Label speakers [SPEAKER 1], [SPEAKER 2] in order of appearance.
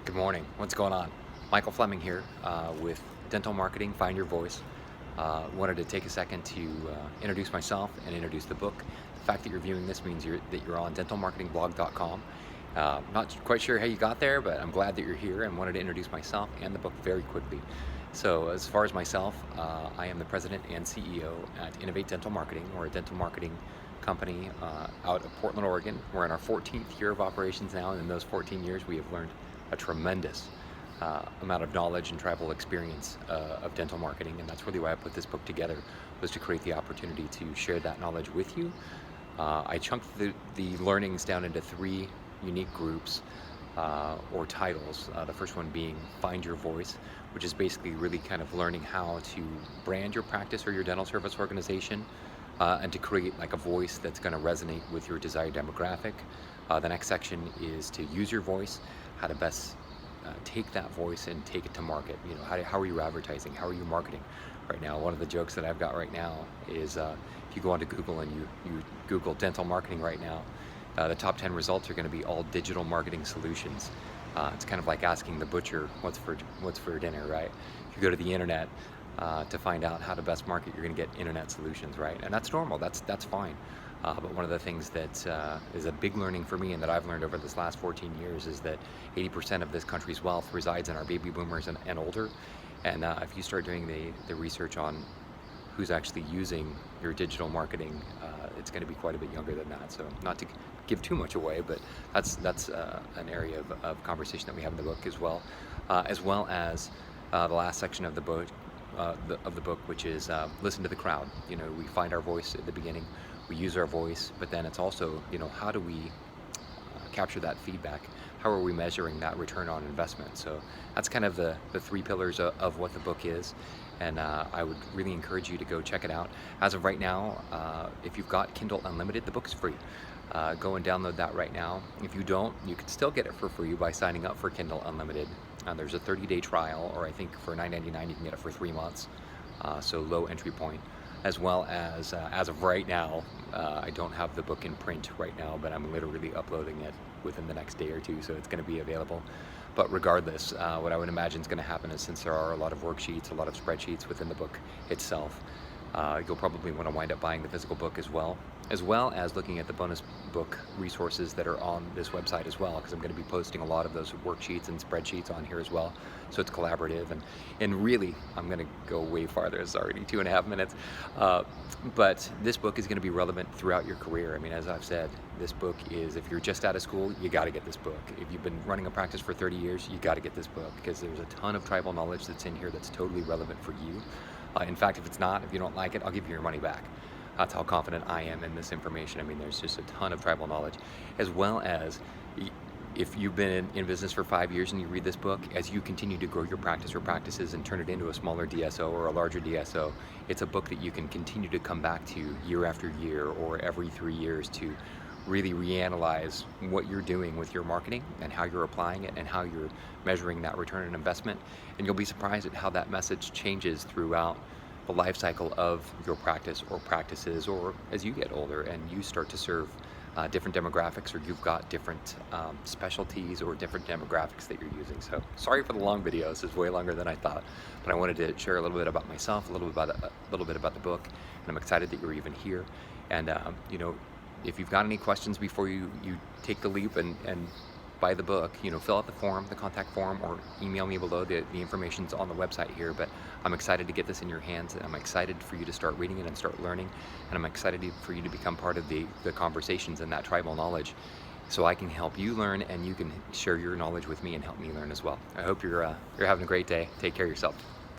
[SPEAKER 1] Good morning. What's going on? Michael Fleming here with Dental Marketing, Find Your Voice. Wanted to take a second to introduce myself and introduce the book. The fact that you're viewing this means that you're on dentalmarketingblog.com. Not quite sure how you got there, but I'm glad that you're here and wanted to introduce myself and the book very quickly. So as far as myself, I am the president and CEO at Innovate Dental Marketing. We're a dental marketing company out of Portland, Oregon. We're in our 14th year of operations now, and in those 14 years we have learned a tremendous amount of knowledge and tribal experience of dental marketing, and that's really why I put this book together, was to create the opportunity to share that knowledge with you. I chunked the learnings down into three unique groups or titles. The first one being Find Your Voice, which is basically really kind of learning how to brand your practice or your dental service organization and to create like a voice that's going to resonate with your desired demographic. The next section is to use your voice, how to best take that voice and take it to market. You know, how are you advertising? How are you marketing right now? One of the jokes that I've got right now is if you go onto Google and you Google dental marketing right now, the top 10 results are going to be all digital marketing solutions. It's kind of like asking the butcher what's for dinner, right? If you go to the internet to find out how to best market, you're going to get internet solutions, right? And that's normal. That's fine. But one of the things that is a big learning for me and that I've learned over this last 14 years is that 80% of this country's wealth resides in our baby boomers and older. And if you start doing the research on who's actually using your digital marketing, it's going to be quite a bit younger than that. So not to give too much away, but that's an area of conversation that we have in the book as well as the last section of the book. Which is listen to the crowd. You know, we find our voice at the beginning, we use our voice, but then it's also, you know, how do we capture that feedback? How are we measuring that return on investment? So that's kind of the three pillars of what the book is, and I would really encourage you to go check it out. As of right now, if you've got Kindle Unlimited, the book is free. Go and download that right now. If you don't, you can still get it for free by signing up for Kindle Unlimited. There's a 30-day trial, or I think for $9.99 you can get it for 3 months, so low entry point. As well as of right now, I don't have the book in print right now, but I'm literally uploading it within the next day or two, so it's going to be available. But regardless, what I would imagine is going to happen is, since there are a lot of worksheets, a lot of spreadsheets within the book itself, you'll probably want to wind up buying the physical book as well as looking at the bonus book resources that are on this website as well, because I'm going to be posting a lot of those worksheets and spreadsheets on here as well, so it's collaborative. And really, I'm going to go way farther. It's already 2.5 minutes, but this book is going to be relevant throughout your career. I mean, as I've said, this book is, if you're just out of school, you got to get this book. If you've been running a practice for 30 years, you got to get this book, because there's a ton of tribal knowledge that's in here that's totally relevant for you. In fact, if it's not, if you don't like it, I'll give you your money back. That's how confident I am in this information. I mean, there's just a ton of tribal knowledge, as well as if you've been in business for 5 years and you read this book, as you continue to grow your practice or practices and turn it into a smaller DSO or a larger DSO, it's a book that you can continue to come back to year after year or every 3 years to really reanalyze what you're doing with your marketing and how you're applying it and how you're measuring that return on investment. And you'll be surprised at how that message changes throughout the life cycle of your practice or practices, or as you get older and you start to serve different demographics, or you've got different specialties or different demographics that you're using. So sorry for the long video. This is way longer than I thought, but I wanted to share a little bit about myself, a little bit about the book, and I'm excited that you're even here. And you know, if you've got any questions before you take the leap and buy the book, you know, fill out the form, the contact form, or email me below. The information's on the website here, but I'm excited to get this in your hands, and I'm excited for you to start reading it and start learning, and I'm excited for you to become part of the conversations and that tribal knowledge, so I can help you learn and you can share your knowledge with me and help me learn as well. I hope you're having a great day. Take care of yourself.